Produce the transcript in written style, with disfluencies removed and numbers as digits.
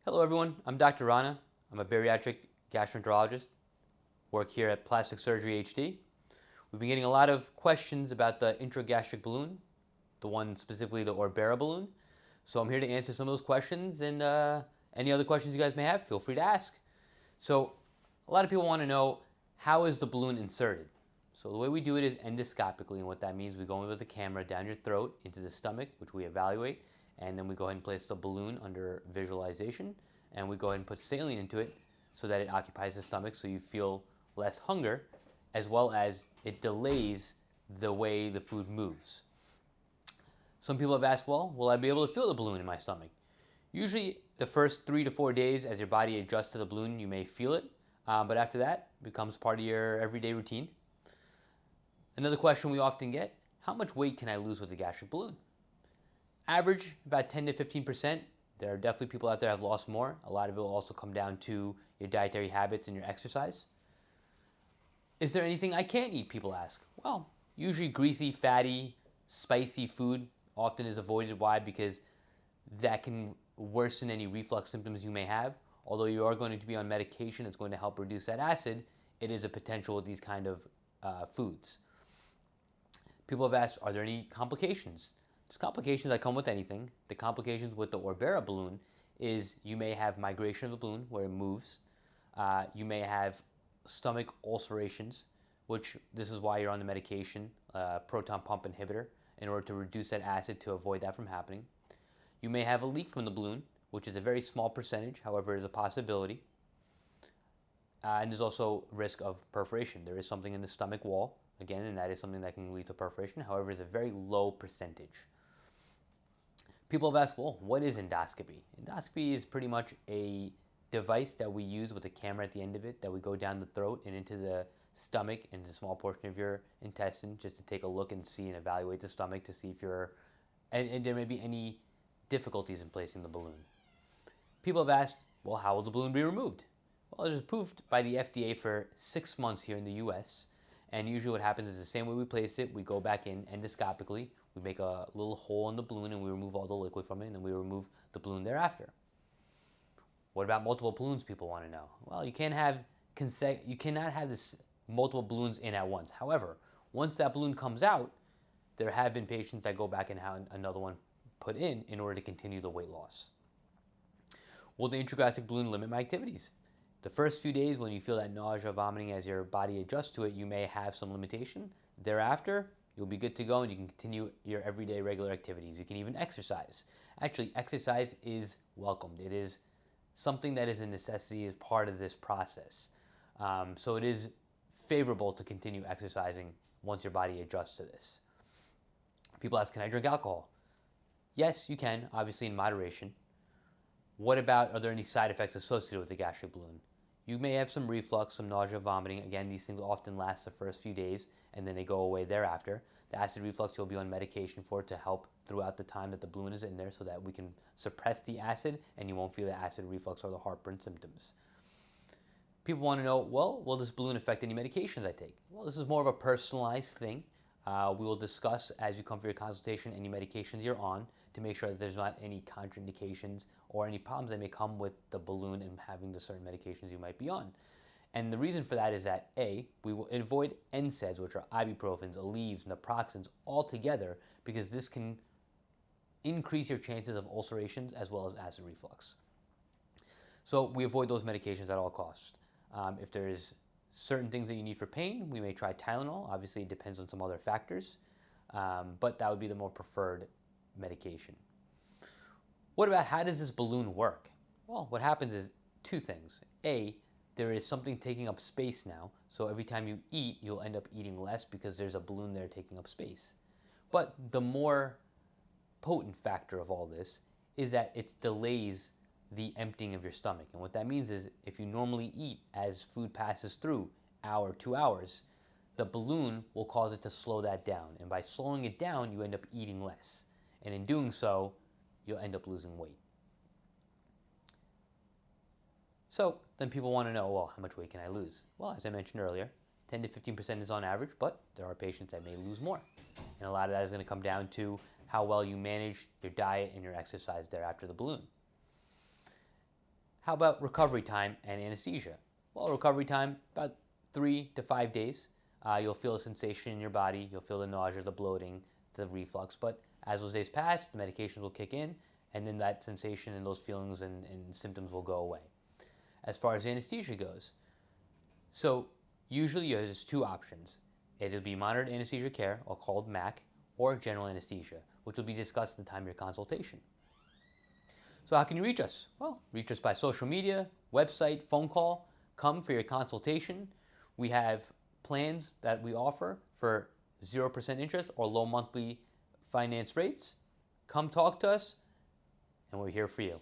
Hello everyone, I'm Dr. Rana. I'm a bariatric gastroenterologist, work here at Plastic Surgery HD. We've been getting a lot of questions about the intragastric balloon, the one specifically the Orbera balloon. So I'm here to answer some of those questions, and any other questions you guys may have, feel free to ask. So a lot of people want to know, how is the balloon inserted? So the way we do it is endoscopically, and what that means, we go in with the camera down your throat into the stomach, which we evaluate, and then we go ahead and place the balloon under visualization, and we go ahead and put saline into it so that it occupies the stomach so you feel less hunger, as well as it delays the way the food moves. Some people have asked, well, will I be able to feel the balloon in my stomach? Usually the first 3 to 4 days as your body adjusts to the balloon, you may feel it, but after that, it becomes part of your everyday routine. Another question we often get, how much weight can I lose with a gastric balloon? Average, about 10 to 15%. There are definitely people out there that have lost more. A lot of it will also come down to your dietary habits and your exercise. Is there anything I can't eat, people ask? Well, usually greasy, fatty, spicy food often is avoided. Why? Because that can worsen any reflux symptoms you may have. Although you are going to be on medication that's going to help reduce that acid, it is a potential with these kind of foods. People have asked, are there any complications? There's complications that come with anything. The complications with the Orbera balloon is you may have migration of the balloon where it moves. You may have stomach ulcerations, which this is why you're on the medication, proton pump inhibitor, in order to reduce that acid to avoid that from happening. You may have a leak from the balloon, which is a very small percentage, however, is a possibility. And there's also risk of perforation. There is something in the stomach wall, again, and that is something that can lead to perforation. However, it's a very low percentage. People have asked, well, what is endoscopy? Endoscopy is pretty much a device that we use with a camera at the end of it that we go down the throat and into the stomach and a small portion of your intestine just to take a look and see and evaluate the stomach to see if and there may be any difficulties in placing the balloon. People have asked, well, how will the balloon be removed? Well, it is approved by the FDA for 6 months here in the US. And usually what happens is the same way we place it, we go back in endoscopically, we make a little hole in the balloon and we remove all the liquid from it, and then we remove the balloon thereafter. What about multiple balloons, people want to know? Well, you cannot have this multiple balloons in at once. However, once that balloon comes out, there have been patients that go back and have another one put in order to continue the weight loss. Will the intragastric balloon limit my activities? The first few days when you feel that nausea, vomiting as your body adjusts to it, you may have some limitation. Thereafter, you'll be good to go and you can continue your everyday regular activities. You can even exercise. Actually, exercise is welcomed. It is something that is a necessity as part of this process. So it is favorable to continue exercising once your body adjusts to this. People ask, can I drink alcohol? Yes, you can, obviously in moderation. What about, are there any side effects associated with the gastric balloon? You may have some reflux, some nausea, vomiting. Again, these things often last the first few days and then they go away thereafter. The acid reflux, you'll be on medication for it to help throughout the time that the balloon is in there so that we can suppress the acid and you won't feel the acid reflux or the heartburn symptoms. People want to know, well, will this balloon affect any medications I take? Well, this is more of a personalized thing. We will discuss as you come for your consultation any medications you're on to make sure that there's not any contraindications or any problems that may come with the balloon and having the certain medications you might be on. And the reason for that is that A, we will avoid NSAIDs, which are ibuprofens, Aleve, naproxens altogether, because this can increase your chances of ulcerations as well as acid reflux. So we avoid those medications at all costs. If there's certain things that you need for pain, we may try Tylenol. Obviously, it depends on some other factors, but that would be the more preferred medication. What about how does this balloon work? Well, what happens is two things. A, there is something taking up space now, so every time you eat, you'll end up eating less because there's a balloon there taking up space. But the more potent factor of all this is that it delays the emptying of your stomach. And what that means is if you normally eat as food passes through hour, 2 hours, the balloon will cause it to slow that down. And by slowing it down, you end up eating less. And in doing so, you'll end up losing weight. So then people want to know, well, how much weight can I lose? Well, as I mentioned earlier, 10 to 15% is on average, but there are patients that may lose more. And a lot of that is going to come down to how well you manage your diet and your exercise there after the balloon. How about recovery time and anesthesia? Well, recovery time, about 3 to 5 days. You'll feel a sensation in your body. You'll feel the nausea, the bloating, the reflux. But as those days pass, the medications will kick in, and then that sensation and those feelings and symptoms will go away. As far as anesthesia goes, so usually there's two options. It'll be monitored anesthesia care, or called MAC, or general anesthesia, which will be discussed at the time of your consultation. So how can you reach us? Well, reach us by social media, website, phone call. Come for your consultation. We have plans that we offer for 0% interest or low monthly finance rates. Come talk to us, and we're here for you.